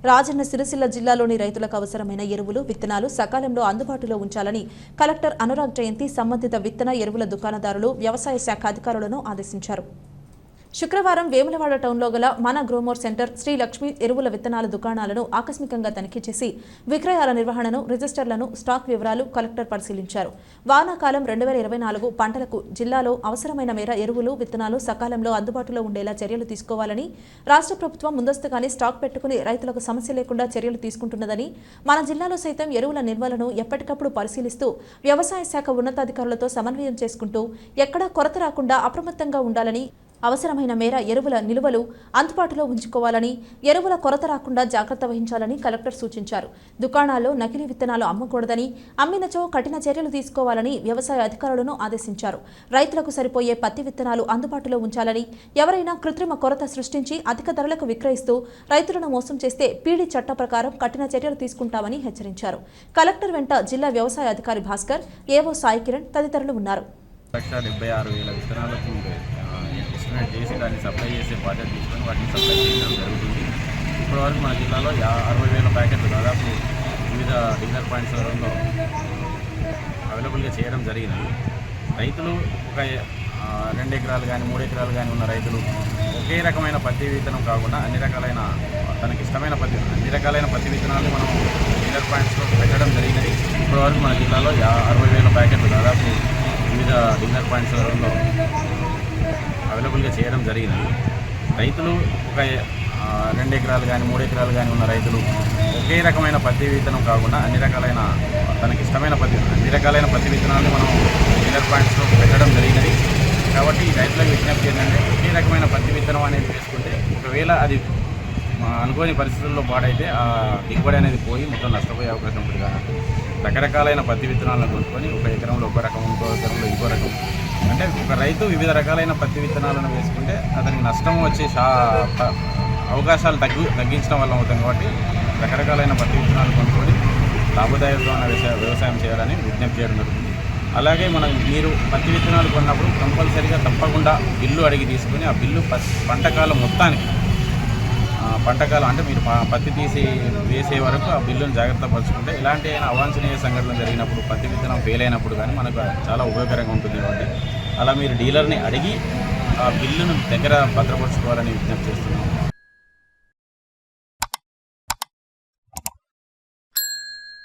రాజన్న సిరిసిల్ల జిల్లాలోని రైతులకు అవసరమైన ఎరువులు, విత్తనాలు సకాలంలో అందుబాటులో ఉంచాలని కలెక్టర్ అనురాగ్ జయంతి సంబంధిత విత్తన ఎరువుల దుకాణదారులు, వ్యవసాయ శాఖ అధికారులను ఆదేశించారు. శుక్రవారం వేములవాడ టౌన్లో గల మన గ్రోమోర్ సెంటర్ శ్రీ లక్ష్మీ ఎరువుల విత్తనాల దుకాణాలను ఆకస్మికంగా తనిఖీ చేసి విక్రయాల నిర్వహణను, రిజిస్టర్లను, స్టాక్ వివరాలు కలెక్టర్ పరిశీలించారు. వానాకాలం 2024 పంటలకు జిల్లాలో అవసరమైన మేర ఎరువులు, విత్తనాలు సకాలంలో అందుబాటులో ఉండేలా చర్యలు తీసుకోవాలని రాష్ట్ర ప్రభుత్వం ముందస్తుగానే స్టాక్ పెట్టుకుని రైతులకు సమస్య లేకుండా చర్యలు తీసుకుంటున్నదని, మన జిల్లాలో సైతం ఎరువుల నిల్వలను ఎప్పటికప్పుడు పరిశీలిస్తూ వ్యవసాయ శాఖ ఉన్నతాధికారులతో సమన్వయం చేసుకుంటూ ఎక్కడా కొరత రాకుండా అప్రమత్తంగా ఉండాలని, అవసరమైన మేర ఎరువుల నిలువలు అందుబాటులో ఉంచుకోవాలని, ఎరువుల కొరత రాకుండా జాగ్రత్త వహించాలని కలెక్టర్ సూచించారు. దుకాణాల్లో నకిలీ విత్తనాలు అమ్మకూడదని, అమ్మినచో కఠిన చర్యలు తీసుకోవాలని వ్యవసాయ అధికారులను ఆదేశించారు. రైతులకు సరిపోయే పత్తి విత్తనాలు అందుబాటులో ఉంచాలని, ఎవరైనా కృత్రిమ కొరత సృష్టించి అధిక ధరలకు విక్రయిస్తూ రైతులను మోసం చేస్తే పీడీ చట్ట ప్రకారం కఠిన చర్యలు తీసుకుంటామని హెచ్చరించారు. కలెక్టర్ వెంట జిల్లా వ్యవసాయ అధికారి భాస్కర్, ఏవో సాయి కిరణ్ తదితరులు ఉన్నారు. 1,76,000 విత్తనాలకు ఎస్టిమేట్ చేసి దాన్ని సప్లై చేసే బాధ్యత తీసుకొని వాటిని సప్లై చేయడం జరుగుతుంది. ఇప్పటివరకు మన జిల్లాలో 60,000 ప్యాకెట్లు దాదాపు వివిధ డీలర్ పాయింట్స్లో అవైలబుల్గా చేయడం జరిగినది. రైతులు ఒక 2 ఎకరాలు కానీ 3 ఎకరాలు కానీ ఉన్న రైతులు ఒకే రకమైన పత్తి విత్తనం కాకుండా అన్ని రకాలైన అన్ని రకాలైన పత్తి విత్తనాలు మనం డీలర్ పాయింట్స్లో పెట్టడం జరిగినది. ఇప్పటివరకు మన జిల్లాలో 60,000 ప్యాకెట్లు దాదాపు వివిధ డీలర్ పాయింట్స్లో అవైలబుల్గా చేయడం జరిగినది. రైతులు ఒక 2 ఎకరాలు కానీ 3 ఎకరాలు కానీ ఉన్న రైతులు ఒకే రకమైన పత్తి విత్తనం కాకుండా అన్ని రకాలైన పత్తి విత్తనాలు మనం డీలర్ పాయింట్స్లో పెట్టడం జరిగినది. కాబట్టి రైతులకు విజ్ఞప్తి ఏంటంటే ఒకే రకమైన పత్తి విత్తనం అనేది వేసుకుంటే ఒకవేళ అది అనుకోని పరిస్థితుల్లో పాడైతే ఆ దిగుబడి అనేది పోయి మొత్తం నష్టపోయే అవకాశం ఉంటుంది. కాబట్టి రకరకాలైన పత్తి విత్తనాలను కొనుక్కొని ఒక ఎకరంలో ఒక రకం, ఇంకో ఎకరంలో ఇంకో రకం, అంటే ఒక రైతు వివిధ రకాలైన పత్తి విత్తనాలను వేసుకుంటే అతనికి నష్టం వచ్చే అవకాశాలు తగ్గించడం వల్ల అవుతుంది. కాబట్టి రకరకాలైన పత్తి విత్తనాలు కొనుక్కొని లాభదాయకమైన వ్యవసాయం చేయాలని విజ్ఞప్తి చేయడం జరుగుతుంది. అలాగే మీరు పత్తి విత్తనాలు కొన్నప్పుడు కంపల్సరీగా తప్పకుండా బిల్లు అడిగి తీసుకుని ఆ బిల్లు పంటకాలం మొత్తానికి పంటకాలం అంటే మీరు పత్తి తీసి వేసే వరకు ఆ బిల్లును జాగ్రత్త పరుచుకుంటే ఇలాంటి అవాంఛనీయ సంఘటనలు జరిగినప్పుడు పత్తి విత్తనం ఫెయిల్ అయినప్పుడు కానీ మనకు చాలా ఉపయోగకరంగా ఉంటుంది. కాబట్టి అలా మీరు డీలర్ని అడిగి ఆ బిల్లును దగ్గర భద్రపరుచుకోవాలని విజ్ఞప్తి చేస్తున్నాము.